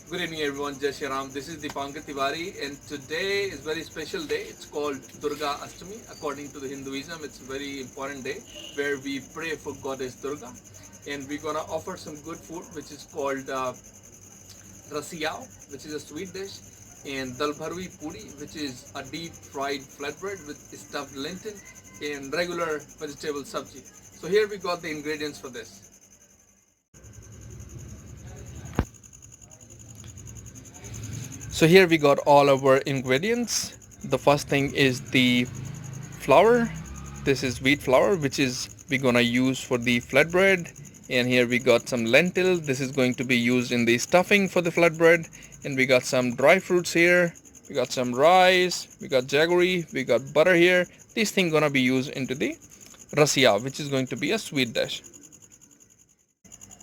Good evening everyone, Jai Shri Ram. This is Deepankar Tiwari and today is a very special day. It's called Durga Ashtami. According to the Hinduism, it's a very important day where we pray for Goddess Durga, and we're gonna offer some good food which is called rasiaao, which is a sweet dish, and dal pudi, which is a deep fried flatbread with stuffed lentil and regular vegetable sabji. So here we got the ingredients for this. So here we got all our ingredients. The first thing is the flour. This is wheat flour, which is we're gonna use for the flatbread. And here we got some lentil. This is going to be used in the stuffing for the flatbread. And we got some dry fruits here. We got some rice. We got jaggery. We got butter here. This thing gonna be used into the rasiaao, which is going to be a sweet dish.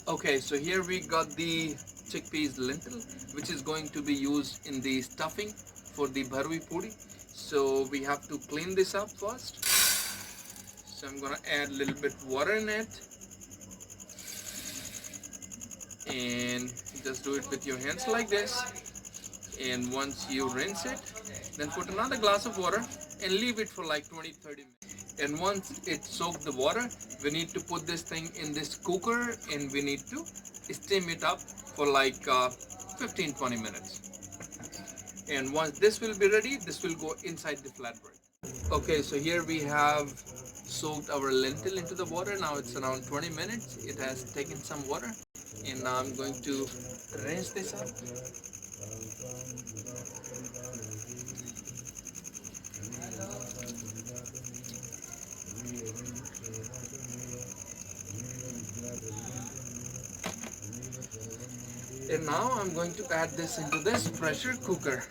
Okay, so here we got the chickpeas lentil, which is going to be used in the stuffing for the bhari pudi. So we have to clean this up first. So I'm gonna add a little bit water in it, and just do it with your hands like this. And once you rinse it, then put another glass of water and leave it for like 20-30 minutes. And once it soaked the water, we need to put this thing in this cooker and we need to steam it up for like 15-20 minutes. And once this will be ready, this will go inside the flatbread. Okay, so here we have soaked our lentil into the water. Now it's around 20 minutes. It has taken some water, and now I'm going to rinse this up. And now I'm going to add this into this pressure cooker.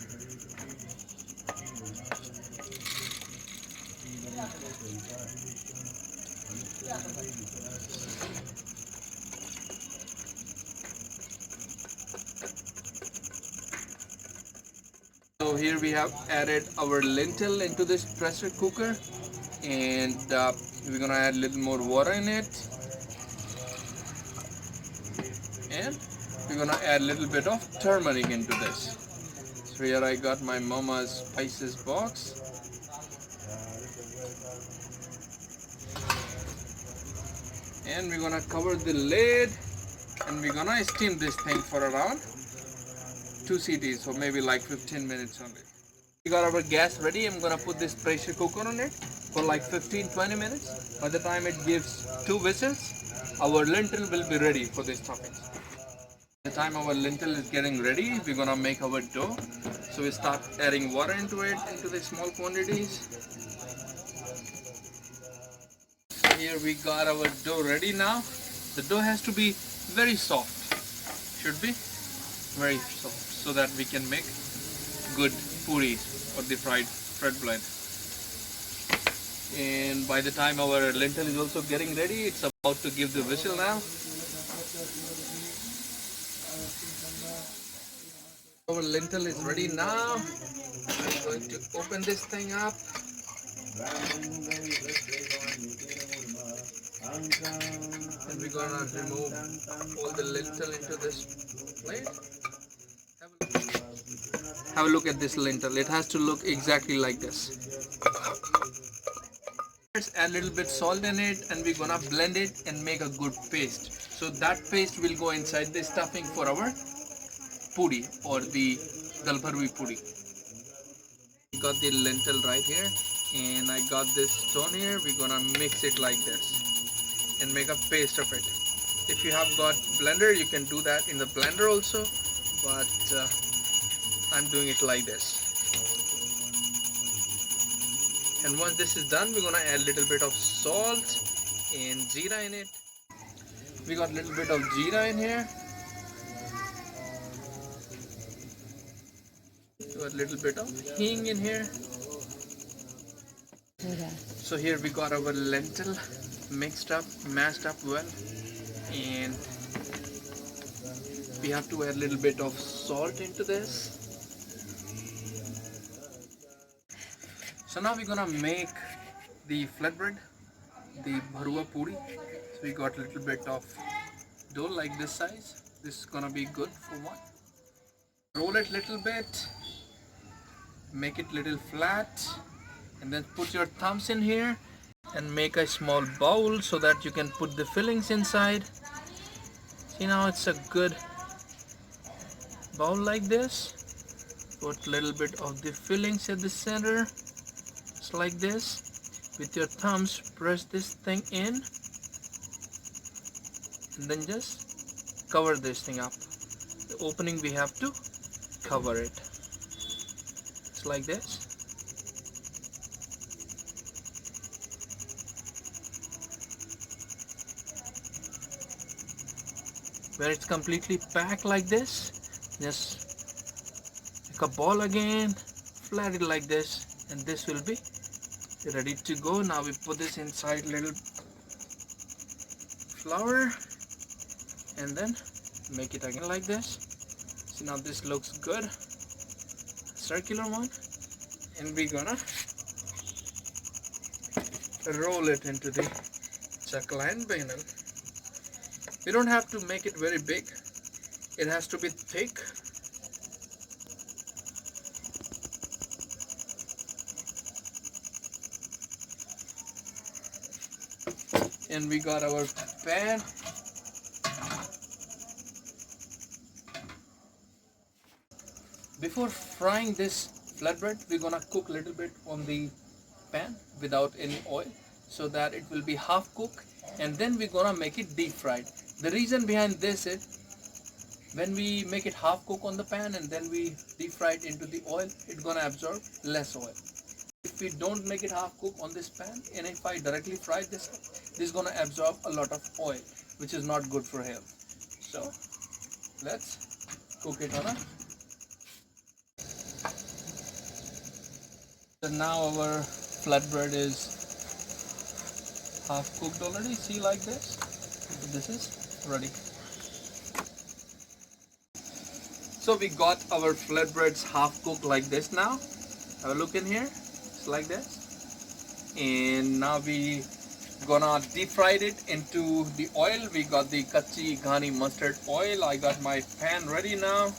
So here we have added our lentil into this pressure cooker, and we're gonna add a little more water in it, and we're gonna add a little bit of turmeric into this. So here I got my mama's spices box, and we're gonna cover the lid and we're gonna steam this thing for around 2 CTs, so maybe like 15 minutes only. We got our gas ready. I'm gonna put this pressure cooker on it for like 15-20 minutes. By the time it gives 2 whistles, our lentil will be ready for this stuffing. By the time our lentil is getting ready, we're gonna make our dough. So we start adding water into it, into the small quantities. Here we got our dough ready now. The dough has to be very soft, should be very soft, so that we can make good puri or the fried bread. And by the time our lentil is also getting ready, it's about to give the whistle now. Our lentil is ready now. I'm going to open this thing up. And we're gonna remove all the lentil into this plate. Have a look at this lentil. It has to look exactly like this. Let's add a little bit salt in it, and we're gonna blend it and make a good paste. So that paste will go inside the stuffing for our pudi or the dal pudi. I got the lentil right here, and I got this stone here. We're gonna mix it like this and make a paste of it. If you have got blender, you can do that in the blender also, but I'm doing it like this. And once this is done, we're gonna add a little bit of salt and jeera in it. We got a little bit of jeera in here. We got a little bit of hing in here. So here we got our lentil mixed up, mashed up well, and we have to add a little bit of salt into this. So now we're gonna make the flatbread, the pudi. So we got a little bit of dough like this size. This is gonna be good for one. Roll it little bit, make it little flat, and then put your thumbs in here and make a small bowl so that you can put the fillings inside. See, now it's a good bowl like this. Put little bit of the fillings at the center, just like this. With your thumbs, press this thing in, and then just cover this thing up. The opening, we have to cover it, just like this. When it's completely packed like this, just make a ball again, flat it like this, and this will be ready to go. Now we put this inside little flour and then make it again like this. See, now this looks good, circular one, and we're gonna roll it into the chakla and banal. We don't have to make it very big, it has to be thick. And we got our pan. Before frying this flatbread, we're gonna cook a little bit on the pan without any oil so that it will be half cooked, and then we're gonna make it deep fried. The reason behind this is when we make it half cooked on the pan and then we deep fry it into the oil, it's gonna absorb less oil. If we don't make it half cooked on this pan, and if I directly fry this is gonna absorb a lot of oil, which is not good for health. So let's cook it on a. So now our flatbread is half cooked already. See, like this. So this is ready. So we got our flatbreads half cooked like this now. Have a look in here. It's like this. And now we gonna deep fry it into the oil. We got the kachi ghani mustard oil. I got my pan ready now.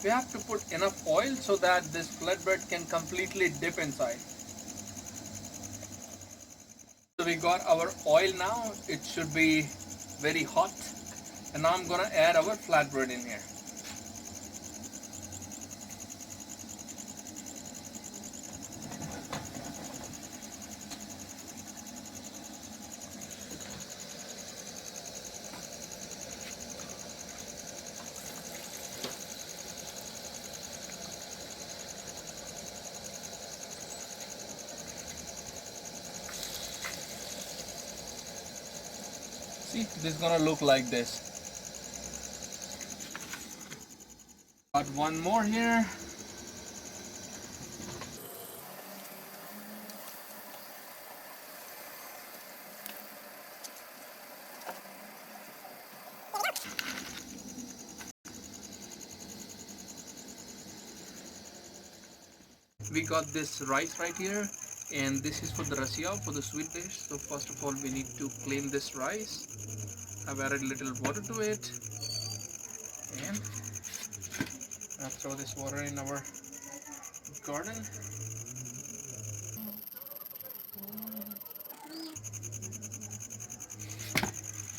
We have to put enough oil so that this flatbread can completely dip inside. So we got our oil now. It should be very hot. And now I'm gonna add our flatbread in here. See, this is gonna look like this. Got one more here. We got this rice right here, and this is for the rasiaao, for the sweet dish. So first of all, we need to clean this rice. I've added a little water to it, and I'll throw this water in our garden.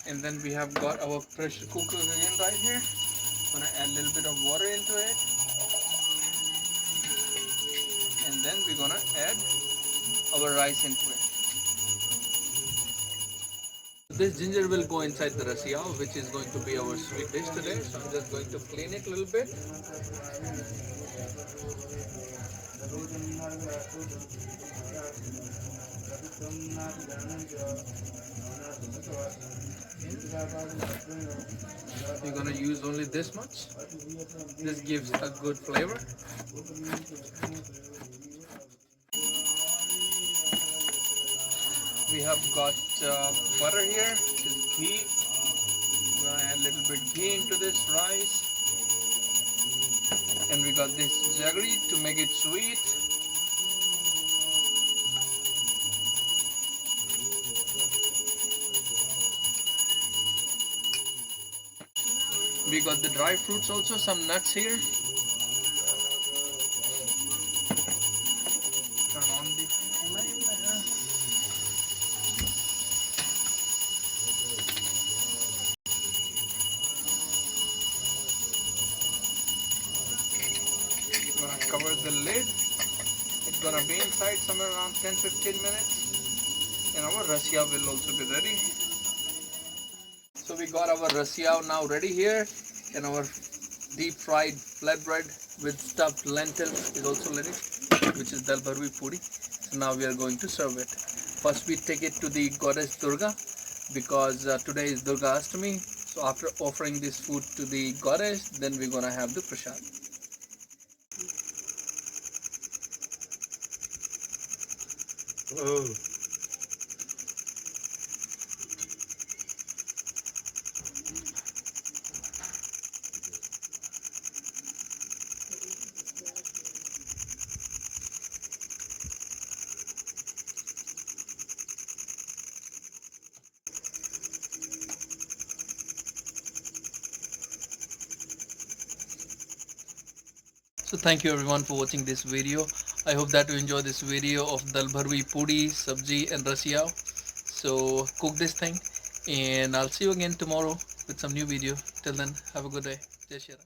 And then we have got our pressure cooker again right here. Gonna add a little bit of water into it, and then we're gonna add our rice into it. This ginger will go inside the rasiaao, which is going to be our sweet dish today. So I'm just going to clean it a little bit. We're gonna use only this much. This gives a good flavor. We have got butter here, which is ghee. We're gonna add a little bit ghee into this rice. And we got this jaggery to make it sweet. We got the dry fruits also, some nuts here. Turn on the flame there. Gonna cover the lid. It's gonna be inside somewhere around 10-15 minutes, and our rasiaao will also be ready. So we got our rasiaao now ready here, and our deep fried flatbread with stuffed lentil is also ready, which is dal bhari pudi. So now we are going to serve it. First we take it to the goddess Durga, because today is Durga Ashtami. So after offering this food to the goddess, then we're gonna have the prasad. Oh. So thank you everyone for watching this video. I hope that you enjoy this video of dal bharwi pudi, sabji and rasiaao. So cook this thing, and I'll see you again tomorrow with some new video. Till then, have a good day. Jai Shri Ram.